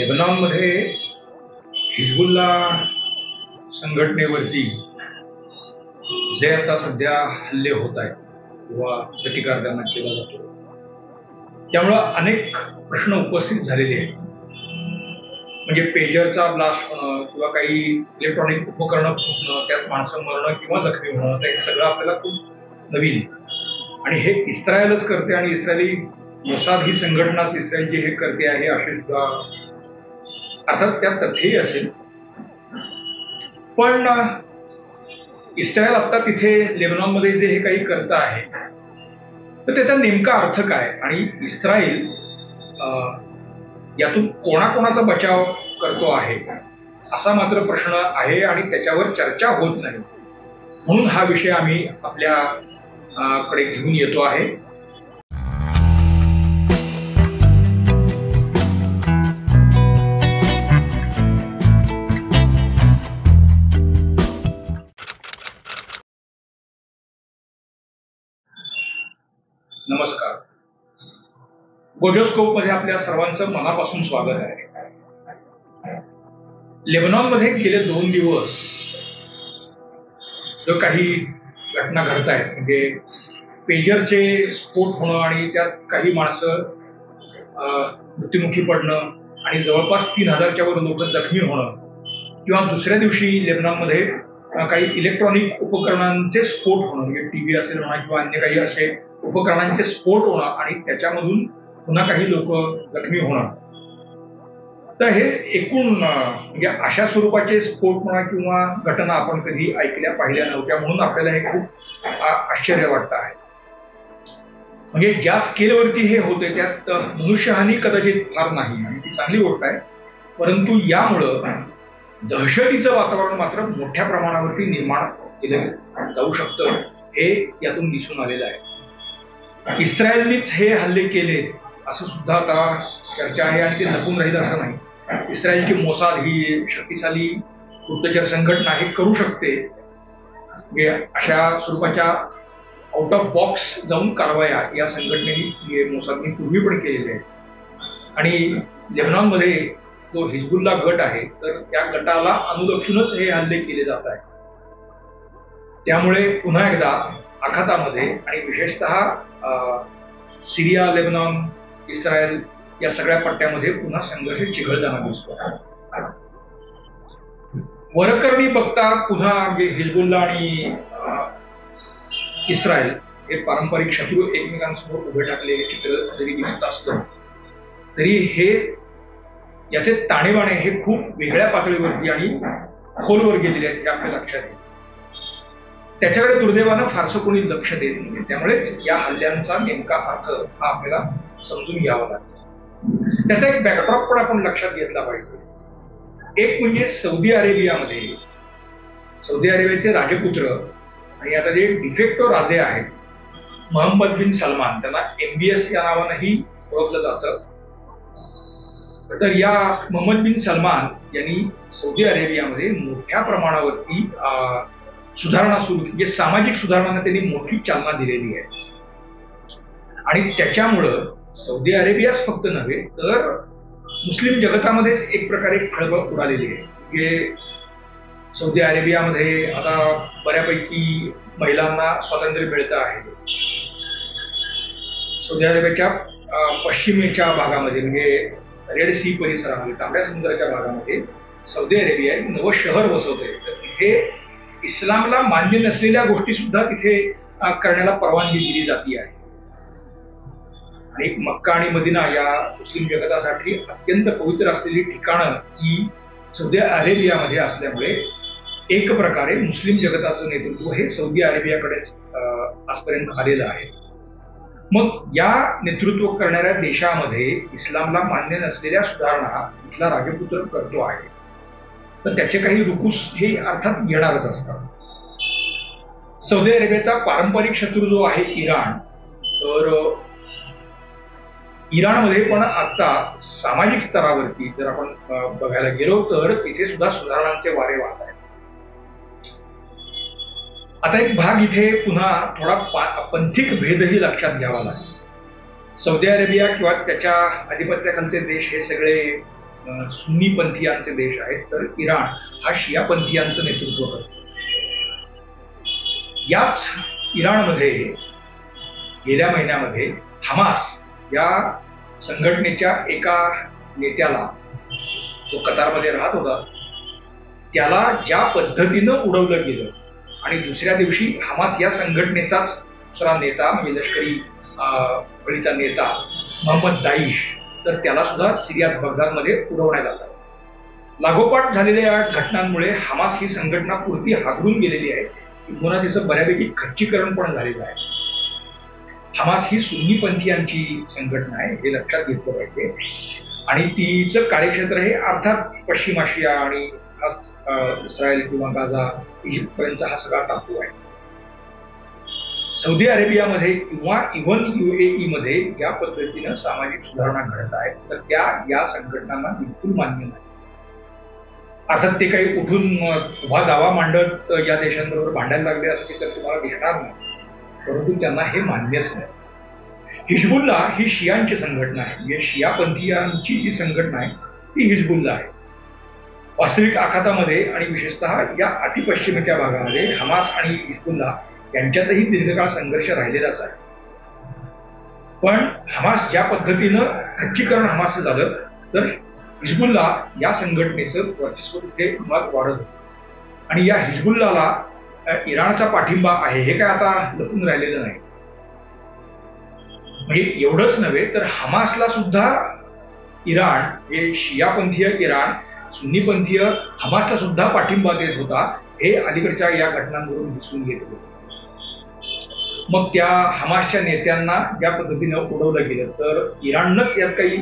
लेबनॉनमध्ये हिजबुल्ला संघटनेवरती जे आता सध्या हल्ले होत आहेत किंवा प्रतिकार त्यांना केला जातो, त्यामुळं अनेक प्रश्न उपस्थित झालेले आहेत. म्हणजे पेजरचा ब्लास्ट होणं किंवा काही इलेक्ट्रॉनिक उपकरणं फुटणं, त्यात माणसं मरणं किंवा जखमी होणं, हे सगळं आपल्याला खूप नवीन. आणि हे इस्रायलच करते आणि इस्रायली मोसाद ही संघटनाच इस्रायल जे हे करते आहे असे सुद्धा अर्थात त्यात तथ्यही असेल. पण इस्रायल आता तिथे लेबनॉनमध्ये जे हे काही करत आहे तर त्याचा नेमका अर्थ काय आणि इस्रायल यातून कोणाकोणाचा बचाव करतो आहे असा मात्र प्रश्न आहे आणि त्याच्यावर चर्चा होत नाही. म्हणून हा विषय आम्ही आपल्या कडे घेऊन येतो आहे. नमस्कार. गोजोस्कोप मध्ये आपल्या सर्वांचं मनापासून स्वागत आहे. लेबनॉनमध्ये गेले 2 दिवस जो काही घटना घडत आहेत, म्हणजे पेजरचे स्फोट होणं आणि त्यात काही माणसं मृत्युमुखी पडणं आणि जवळपास 3000च्या वर लोक जखमी होणं, किंवा दुसऱ्या दिवशी लेबनॉनमध्ये काही इलेक्ट्रॉनिक उपकरणांचे स्फोट होणं, म्हणजे टीव्ही असेल म्हणा किंवा अन्य काही असे उपकरणांचे स्फोट होणं आणि त्याच्यामधून पुन्हा काही लोक जखमी होणं. तर हे एकूण म्हणजे अशा स्वरूपाचे स्फोट म्हणा किंवा घटना आपण कधी ऐकल्या पाहिल्या नव्हत्या, म्हणून आपल्याला हे खूप आश्चर्य वाटतं आहे. म्हणजे ज्या स्केलवरती हे होते त्यात मनुष्यहानी कदाचित फार नाही आणि ती चांगली गोष्ट आहे, परंतु यामुळं दहशतीचं वातावरण मात्र मोठ्या प्रमाणावरती निर्माण केलं जाऊ शकतं हे यातून दिसून आलेलं आहे. इस्रायलनीच हे हल्ले केले असं सुद्धा आता चर्चा आहे आणि ते लपून राहील असं नाही. इस्रायलची मोसाद ही शक्तिशाली गुप्तचर संघटना हे करू शकते. अशा स्वरूपाच्या आउट ऑफ बॉक्स जाऊन कारवाया या संघटनेने मोसादने पूर्वी पण केलेल्या आहेत. आणि लेबनॉनमध्ये जो हिजबुल्ला गट आहे तर त्या गटाला अनुलक्षूनच हे हल्ले केले जात आहेत. त्यामुळे पुन्हा एकदा आखातामध्ये आणि विशेषतः सिरिया, लेबनॉन, इस्रायल या सगळ्या पट्ट्यामध्ये पुन्हा संघर्ष चिघळताना दिसतो. वरकरणी बघता पुन्हा हिजबुल्ला आणि इस्रायल हे पारंपरिक शत्रू एकमेकांसमोर उभे टाकलेले चित्र जरी दिसत असलं तरी हे याचे ताणेबाणे हे खूप वेगळ्या पातळीवरती आणि खोलवर गेलेले आहेत हे आपल्या लक्षात येईल. त्याच्याकडे दुर्दैवानं फारसं कोणी लक्ष देत नाही. त्यामुळेच या हल्ल्यांचा नेमका अर्थ हा आपल्याला समजून घ्यावा लागतो. त्याचा एक बॅकड्रॉप पण आपण लक्षात घेतला पाहिजे. एक म्हणजे सौदी अरेबियाचे राजपुत्र आणि आता जे डिफेक्टो राजे आहेत मोहम्मद बिन सलमान, त्यांना MBS या नावानंही ओळखलं जातं. तर या मोहम्मद बिन सलमान यांनी सौदी अरेबियामध्ये मोठ्या प्रमाणावरती सुधारणा सुरू केली, म्हणजे सामाजिक सुधारणांना त्यांनी मोठी चालना दिलेली आहे. आणि त्याच्यामुळं सौदी अरेबियाच फक्त नव्हे तर मुस्लिम जगतामध्येच एक प्रकारे खळबळ उडालेली आहे. म्हणजे सौदी अरेबियामध्ये आता बऱ्यापैकी महिलांना स्वातंत्र्य मिळतं आहे. सौदी अरेबियाच्या पश्चिमेच्या भागामध्ये म्हणजे रेड सी परिसरामध्ये, तांबड्या समुद्राच्या भागामध्ये सौदी अरेबिया एक नवं शहर वसवते. तर तिथे इस्लामला मान्य नसलेल्या गोष्टी सुद्धा तिथे करण्याला परवानगी दिली जाते आहे. आणि मक्का आणि मदिना या मुस्लिम जगतासाठी अत्यंत पवित्र असलेली ठिकाणं ही सौदी अरेबियामध्ये असल्यामुळे एक प्रकारे मुस्लिम जगताचं नेतृत्व हे सौदी अरेबियाकडे आजपर्यंत आलेलं आहे. मग या नेतृत्व करणाऱ्या देशामध्ये इस्लामला मान्य नसलेल्या सुधारणा इथला राजपुत्र करतो आहे, तर त्याचे काही रुकूस हे अर्थात येणारच असतात. सौदी अरेबियाचा पारंपरिक शत्रू जो आहे इराण, तर इराणमध्ये पण आता सामाजिक स्तरावरती जर आपण बघायला गेलो तर तिथे सुद्धा सुधारणांचे वारे वाहत आहेत. आता एक भाग इथे पुन्हा थोडा पंथिक भेदही लक्षात घ्यावा लागेल. सौदी अरेबिया किंवा त्याच्या आधिपत्याखालचे देश हे सगळे सुन्नी पंथीयांचे देश आहेत, तर इराण हा शिया पंथीयांचं नेतृत्व करतो. याच इराणमध्ये गेल्या महिन्यामध्ये हमास या संघटनेच्या एका नेत्याला, तो कतारमध्ये राहत होता, त्याला ज्या पद्धतीनं उडवलं गेलं आणि दुसऱ्या दिवशी हमास या संघटनेचाच दुसरा नेता म्हणजे लष्करी फळीचा नेता मोहम्मद दाईश, तर त्याला सुद्धा सिरियात बगदादमध्ये उडवण्यात आलं. लागोपाठ झालेल्या या घटनांमुळे हमास ही संघटना पुरती हादरून गेलेली आहे, किंवा तिचं बऱ्यापैकी खच्चीकरण पण झालेलं आहे. हमास ही सुन्नी पंथीयांची संघटना आहे, हे लक्षात घेतलं पाहिजे. आणि तिचं कार्यक्षेत्र हे अर्थात पश्चिम आशिया आणि इस्रायल किंवा गाझा, इजिप्त पर्यंत हा सगळा टापू आहे. सौदी अरेबियामध्ये किंवा इव्हन UAE मध्ये या पद्धतीनं सामाजिक सुधारणा घडत आहेत, तर त्या या संघटनांना बिलकुल मान्य नाही. अर्थात ते काही उठून उभा दावा मांडत या देशांबरोबर भांडायला लागले असते तर तुम्हाला दिसणार नाही, परंतु त्यांना हे मान्यच नाही. हिजबुल्ला ही शियांची संघटना आहे, म्हणजे शिया पंथीयांची जी संघटना आहे ती हिजबुल्ला आहे. वास्तविक आखातामध्ये आणि विशेषतः या अतिपश्चिमेच्या भागामध्ये हमास आणि हिजबुल्ला यांच्यातही दीर्घकाळ संघर्ष राहिलेलाच आहे. पण हमास ज्या पद्धतीनं खच्चीकरण हमासचं झालं, तर हिजबुल्ला या संघटनेचं वर्चस्व तिथे मुळात वाढत होतं. आणि या हिजबुल्लाला इराणचा पाठिंबा आहे हे काय आता लपून राहिलेलं नाही. म्हणजे एवढंच नव्हे तर हमासला सुद्धा इराण, हे शियापंथीय इराण सुन्नीपंथीय हमासला सुद्धा पाठिंबा देत होता, हे अलीकडच्या या घटनांवरून दिसून येत होते. मग त्या हमासच्या नेत्यांना ज्या पद्धतीनं उडवलं गेलं, तर इराणनंच यात काही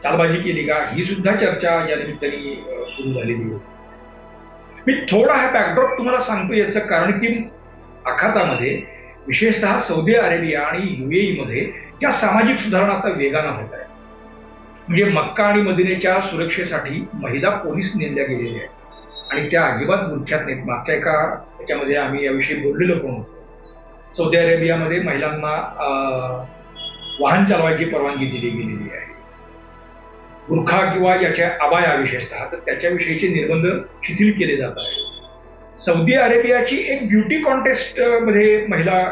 चालबाजी केली का, ही सुद्धा चर्चा या निमित्ताने सुरू झालेली होती. मी थोडा हा बॅकड्रॉप तुम्हाला सांगतो याचं कारण की आखातामध्ये विशेषतः सौदी अरेबिया आणि UAE मध्ये या सामाजिक सुधारणा आता वेगानं होत आहेत. म्हणजे मक्का आणि मदिनेच्या सुरक्षेसाठी महिला पोलीस नेमल्या गेलेल्या आहेत आणि त्या अजिबात गुरख्यात नाहीत. मागच्या एका त्याच्यामध्ये आम्ही याविषयी बोललेलो पण होतो. सौदी अरेबियामध्ये महिलांना वाहन चालवायची परवानगी दिली गेलेली आहे. बुरखा किंवा याच्या अबाया विशेषतः, तर त्याच्याविषयीचे निर्बंध शिथिल केले जात आहेत. सौदी अरेबियाची एक ब्युटी कॉन्टेस्ट मध्ये महिला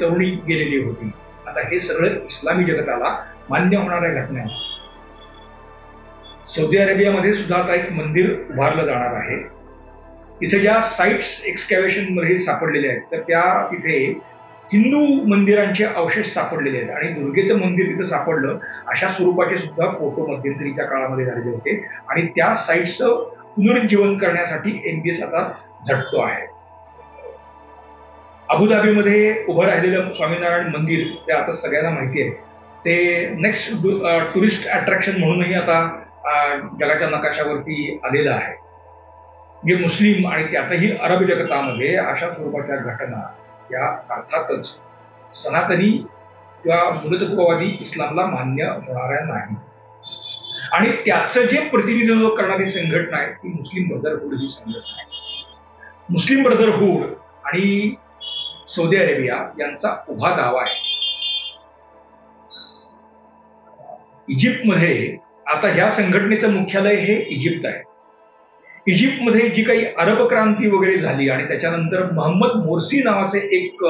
तरुणी गेलेली होती. आता हे सगळं इस्लामी जगताला मान्य होणाऱ्या घटना आहेत. सौदी अरेबियामध्ये सुद्धा आता एक मंदिर उभारलं जाणार आहे. इथे ज्या साइट्स एक्सकॅव्हेशन मध्ये सापडलेल्या आहेत, तर त्या तिथे हिंदू मंदिरांचे अवशेष सापडलेले आहेत आणि दुर्गेचं मंदिर तिथं सापडलं अशा स्वरूपाचे सुद्धा फोटो मध्यंतरीच्या काळामध्ये झालेले होते. आणि त्या साइट्सचं पुनरुज्जीवन करण्यासाठी NBS आता झटतो आहे. अबुधाबीमध्ये उभं राहिलेलं स्वामीनारायण मंदिर, ते आता सगळ्यांना माहिती आहे, ते नेक्स्ट टुरिस्ट अट्रॅक्शन म्हणूनही आता जगाच्या नकाशावरती आलेलं आहे. म्हणजे मुस्लिम आणि त्यातही अरब जगतामध्ये अशा स्वरूपाच्या घटना या अर्थातच सनातनी किंवा मूलतत्ववादी इस्लामला मान्य होणाऱ्या नाही. आणि त्याचं जे प्रतिनिधित्व करणारी संघटना आहे ती मुस्लिम ब्रदरहूड ही संघटना आहे. मुस्लिम ब्रदरहूड आणि सौदी अरेबिया यांचा उभा दावा आहे. इजिप्तमध्ये आता ह्या संघटनेचं मुख्यालय हे इजिप्त आहे. इजिप्तमध्ये जी काही अरब क्रांती वगैरे झाली आणि त्याच्यानंतर मोहम्मद मोर्सी नावाचे एक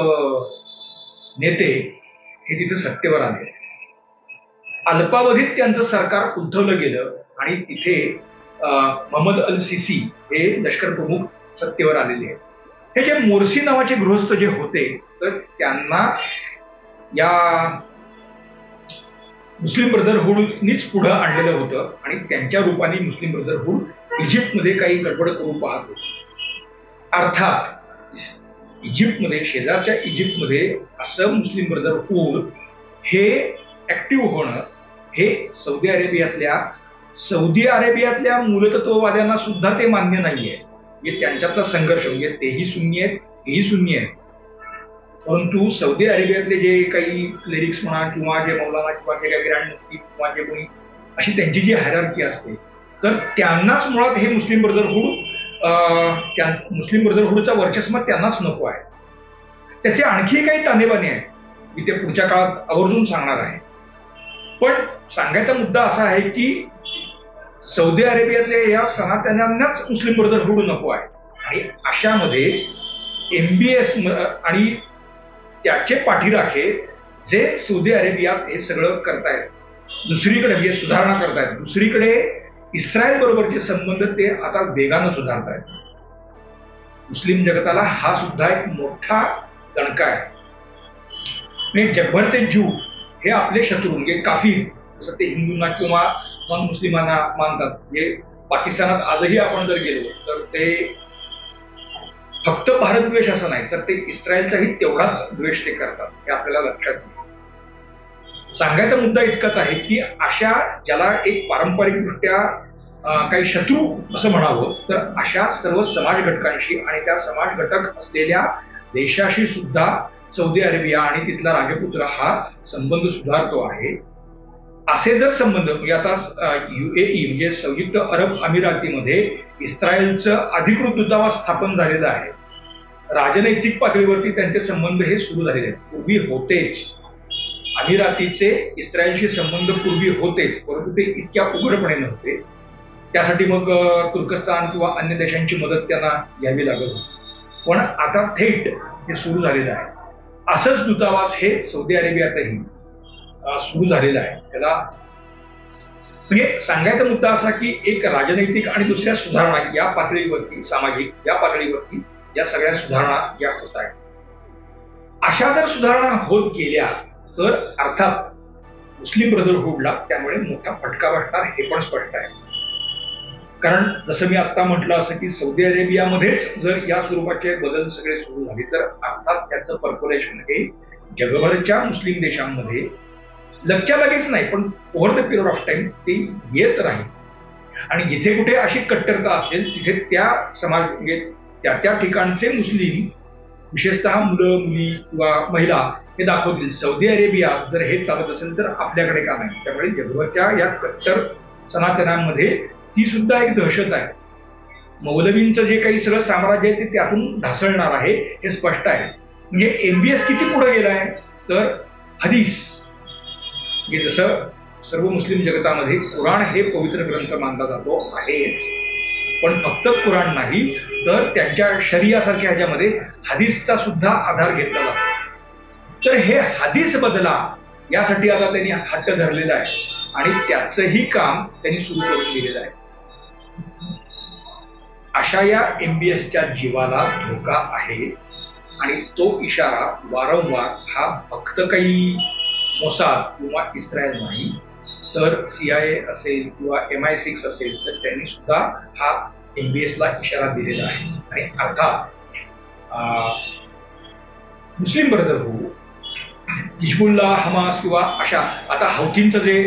नेते हे तिथे सत्तेवर आले. अल्पावधीत त्यांचं सरकार उद्धवलं गेलं आणि तिथे मोहम्मद अल सिसी हे लष्कर प्रमुख सत्तेवर आलेले आहेत. हे जे मोर्सी नावाचे गृहस्थ जे होते, तर त्यांना या मुस्लिम ब्रदरहूडनीच पुढं आणलेलं होतं आणि त्यांच्या रूपाने मुस्लिम ब्रदरहूड इजिप्तमध्ये काही गडबड करू पाहत होते. अर्थात इजिप्तमध्ये, शेजारच्या इजिप्तमध्ये असं मुस्लिम ब्रदरहूड हे ऍक्टिव्ह होणं हे सौदी अरेबियातल्या मूलतत्ववाद्यांना सुद्धा ते मान्य नाहीये. म्हणजे त्यांच्यातला संघर्ष, म्हणजे तेही सुन्नी आहेत, हेही सुन्नी आहेत. परंतु सौदी अरेबियातले जे काही क्लेरिक्स म्हणा किंवा जे मौलाना किंवा जे काही ग्रँड मुफ्ती किंवा जे कोणी अशी त्यांची जी हायरार्की असते, तर त्यांनाच मुळात हे मुस्लिम ब्रदरहूडचा वर्चस्व त्यांनाच नको आहे. त्याचे आणखी काही तानेबाने आहेत, मी ते पुढच्या काळात आवर्जून सांगणार आहे. पण सांगायचा मुद्दा असा आहे की सौदी अरेबियातल्या या सनातन्यांनाच मुस्लिम ब्रदरहूड नको आहे. आणि अशामध्ये MBS आणि त्याचे पाठीराखे जे सौदी अरेबियात हे सगळं करतायत, दुसरीकडे म्हणजे सुधारणा करतायत, दुसरीकडे इस्रायल बरोबरचे संबंध ते आता वेगानं सुधारतायत. मुस्लिम जगताला हा सुद्धा एक मोठा दणका आहे. म्हणजे जगभरचे ज्यू हे आपले शत्रू म्हणजे काफीर, जसं ते हिंदूंना किंवा नॉन मुस्लिमांना मानतात. म्हणजे पाकिस्तानात आजही आपण जर गेलो तर ते फक्त भारत द्वेष असं नाही, तर ते इस्रायलचाही तेवढाच द्वेष ते करतात, हे आपल्याला लक्षात येईल. सांगायचा मुद्दा इतकाच आहे की अशा ज्याला एक पारंपरिकदृष्ट्या काही शत्रू असं म्हणावं, तर अशा सर्व समाज घटकांशी आणि त्या समाज घटक असलेल्या देशाशी सुद्धा सौदी अरेबिया आणि तिथला राजपुत्र हा संबंध सुधारतो आहे. असे जर संबंध म्हणजे आता UAE म्हणजे संयुक्त अरब अमिरातीमध्ये इस्रायलचं अधिकृत दूतावास स्थापन झालेलं आहे. राजनैतिक पातळीवरती त्यांचे संबंध हे सुरू झालेले आहेत. पूर्वी होतेच अमिरातीचे इस्रायलशी संबंध पूर्वी होतेच, परंतु ते इतक्या उघडपणे नव्हते. त्यासाठी मग तुर्कस्तान किंवा अन्य देशांची मदत त्यांना घ्यावी लागत होती. पण आता थेट हे सुरू झालेलं आहे. असंच दूतावास हे सौदी अरेबियातही सुरू झालेलं आहे. त्याला म्हणजे सांगायचा मुद्दा असा की एक राजनैतिक आणि दुसऱ्या सुधारणा या पातळीवरती, सामाजिक या पातळीवरती या सगळ्या सुधारणा या होत आहेत. अशा जर सुधारणा होत गेल्या तर अर्थात मुस्लिम ब्रदरहूडला त्यामुळे मोठा फटका बसणार हे पण स्पष्ट आहे. कारण जसं मी आता म्हटलं असं की सौदी अरेबियामध्येच जर या स्वरूपाचे बदल सगळे सुरू झाले तर अर्थात त्याचं पर्क्युलेशन हे जगभरच्या मुस्लिम देशांमध्ये लगच्या लगेच नाही, पण over the period of time ते येत राहील. आणि जिथे कुठे अशी कट्टरता असेल तिथे त्या समाज म्हणजे त्या ठिकाणचे मुस्लिम, विशेषतः मुलं मुली किंवा महिला हे दाखवतील सौदी अरेबिया जर हे चालत असेल तर आपल्याकडे का नाही. त्यामुळे जगभरच्या या कट्टर सनातनांमध्ये ती सुद्धा एक दहशत आहे. मौलवींचं जे काही सगळं साम्राज्य आहे ते त्यातून ढासळणार आहे हे स्पष्ट आहे. म्हणजे MBS किती पुढे गेलाय तर हदीस म्हणजे जसं सर्व मुस्लिम जगतामध्ये कुराण हे पवित्र ग्रंथ मानला जातो आहेच, पण फक्त कुराण नाही तर त्यांच्या शरियासारख्या ह्याच्यामध्ये हदीसचा सुद्धा आधार घेतला जातो. तर हे हदीस बदला यासाठी आता त्यांनी हट्ट धरलेला आहे आणि त्याचंही काम त्यांनी सुरू करून दिलेलं आहे. अशा या MBSच्या जीवाला धोका आहे आणि तो इशारा वारंवार हा फक्त काही मोसाद किंवा इस्रायल नाही तर CIA असेल किंवा MI6 असेल तर त्यांनी सुद्धा हा MBSला इशारा दिलेला आहे. आणि अर्थात मुस्लिम ब्रदरहूड, हिजबुल्ला, हमास किंवा अशा आता हौथींचं जे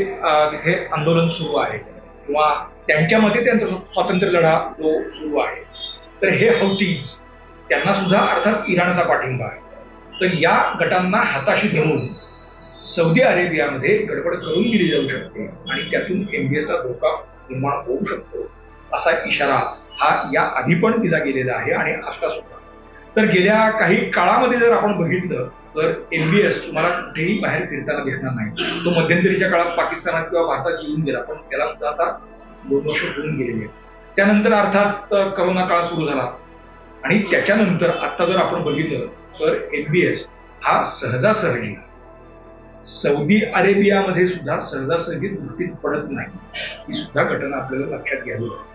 तिथे आंदोलन सुरू आहे किंवा त्यांच्यामध्ये त्यांचा स्वातंत्र्य लढा जो सुरू आहे, तर हे हौथीज त्यांना सुद्धा अर्थात इराणचा पाठिंबा आहे. तर या गटांना हाताशी धरून सौदी अरेबियामध्ये गडबड करून दिली जाऊ शकते आणि त्यातून MBSला धोका निर्माण होऊ शकतो असा इशारा हा या आधी पण दिला गेलेला आहे आणि आता सुद्धा. तर गेल्या काही काळामध्ये जर आपण बघितलं तर MBS तुम्हाला कुठेही बाहेर फिरताना दिसणार नाही. तो मध्यंतरीच्या काळात पाकिस्तानात किंवा भारतात येऊन गेला, पण त्याला सुद्धा आता 2 वर्ष होऊन गेलेली आहेत. त्यानंतर अर्थात करोना काळ सुरू झाला आणि त्याच्यानंतर आता जर आपण बघितलं तर MBS हा सहजासहजी सौदी अरेबियामध्ये सुद्धा सहजासहजी दृष्टीत पडत नाही. ही सुद्धा घटना आपल्याला लक्षात घ्यावी लागेल.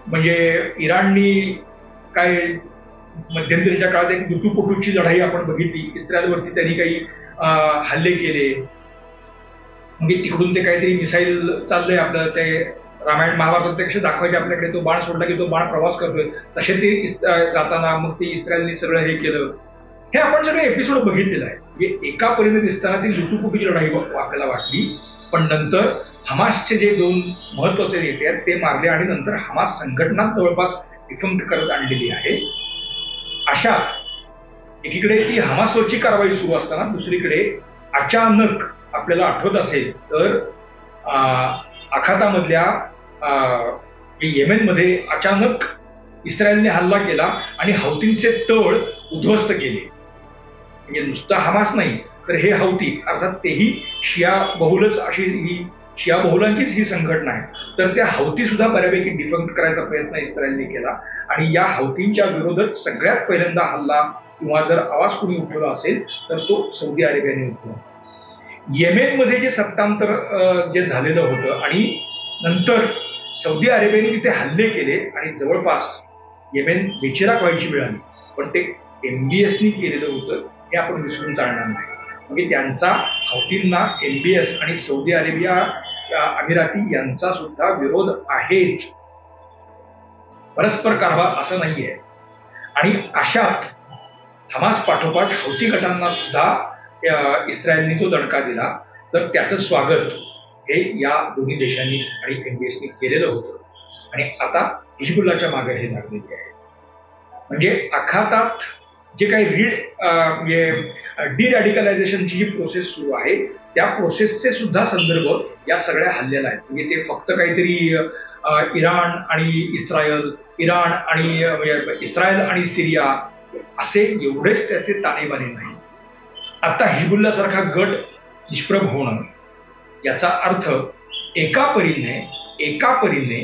म्हणजे इराणनी काय मध्यंतरीच्या काळात एक दुटूपुटूची लढाई आपण बघितली. इस्रायलवरती त्यांनी काही हल्ले केले, म्हणजे तिकडून ते काहीतरी मिसाईल चाललंय आपलं, ते रामायण महाभारतात ते कसे दाखवायचे आपल्याकडे, तो बाण सोडला की तो बाण प्रवास करतोय, तसे ते जाताना मग ते इस्रायलने सगळं हे केलं. हे आपण सगळे एपिसोड बघितलेलं आहे. म्हणजे एका परीने दिसताना ती लुटूपुटीची लढाई आपल्याला वाटली, पण नंतर हमासचे जे 2 महत्वाचे नेते आहेत ते मारले आणि नंतर हमास संघटना जवळपास डिफंक्ट करत आणलेली आहे. अशात एकीकडे ती हमासवरची कारवाई सुरू असताना दुसरीकडे अचानक आपल्याला आठवत असेल तर आखातामधल्या येमेनमध्ये अचानक इस्रायलने हल्ला केला आणि हौतींचे तळ उद्ध्वस्त केले. म्हणजे नुसता हमास नाही तर हे हौती अर्थात तेही शिया बहुलच अशी ही शिया बहुलांचीच ही संघटना आहे, तर त्या हौती सुद्धा बऱ्यापैकी डिफंक्ट करायचा प्रयत्न इस्रायलने केला. आणि या हौतींच्या विरोधात सगळ्यात पहिल्यांदा हल्ला किंवा जर आवाज कोणी उठवला असेल तर तो सौदी अरेबियाने उठवला. येमेनमध्ये जे सत्तांतर जे झालेलं होतं आणि नंतर सौदी अरेबियाने तिथे हल्ले केले आणि जवळपास येमेन बेचिराख व्हायची वेळ आली, पण ते MBSनी केलेलं होतं हे आपण विसरून चालणार नाही. म्हणजे त्यांचा हौतींना MBS आणि सौदी अरेबिया अमिराती यांचा सुद्धा विरोध आहेच, परस्पर कारभार असं नाहीये. आणि अशात हमास पाठोपाठ हौती गटांना सुद्धा इस्रायलने तो दणका दिला. तर त्याचं स्वागत हे या दोन्ही देशांनी आणि MBSनी केलेलं होतं. आणि आता हिजबुल्लाच्या मागे हे लागलेले आहे. म्हणजे आखातात जे काही डिरॅडिकलायझेशनची जी प्रोसेस सुरू आहे त्या प्रोसेसचे सुद्धा संदर्भ या सगळ्या हल्ल्याला आहेत. म्हणजे ते फक्त काहीतरी इराण आणि इस्रायल आणि सिरिया असे एवढेच त्याचे ताणेबाणे नाही. आता हिजबुल्ला सारखा गट निष्प्रभ होणं याचा अर्थ एका परीने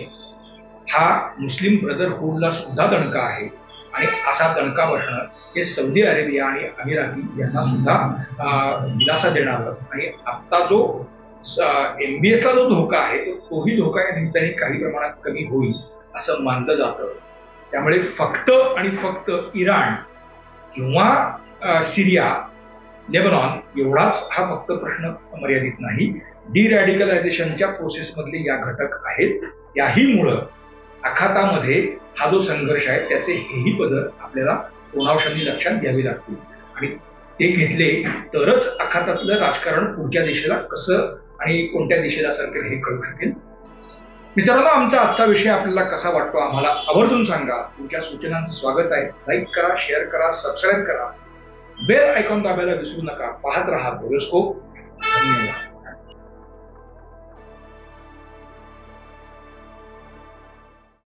हा मुस्लिम ब्रदरहूडला सुद्धा दणका आहे. आणि असा दणका बसणं हे सौदी अरेबिया आणि अमिराती यांना सुद्धा दिलासा देणारं. आणि आता जो MBSला जो धोका आहे तोही धोका या निमित्ताने काही प्रमाणात कमी होईल असं मानलं जातं. त्यामुळे फक्त आणि फक्त इराण किंवा सिरिया, लेबनॉन एवढाच हा फक्त प्रश्न मर्यादित नाही. डिरॅडिकलायझेशनच्या प्रोसेसमधले या घटक आहेत. याहीमुळं आखातामध्ये हा जो संघर्ष आहे त्याचे हेही पदर आपल्याला कोणावशांनी लक्षात घ्यावे लागतील. आणि ते घेतले तरच आखातातलं राजकारण पुढच्या दिशेला कसं आणि कोणत्या दिशेला सरकेल हे कळू शकेल. मित्रांनो, आमचा आजचा विषय आपल्याला कसा वाटतो आम्हाला आवर्जून सांगा. तुमच्या सूचनांचं स्वागत आहे. लाईक करा, शेअर करा, सबस्क्राईब करा, बेल आयकॉन दाबायला विसरू नका. पाहत रहा बोरोस्कोप. धन्यवाद.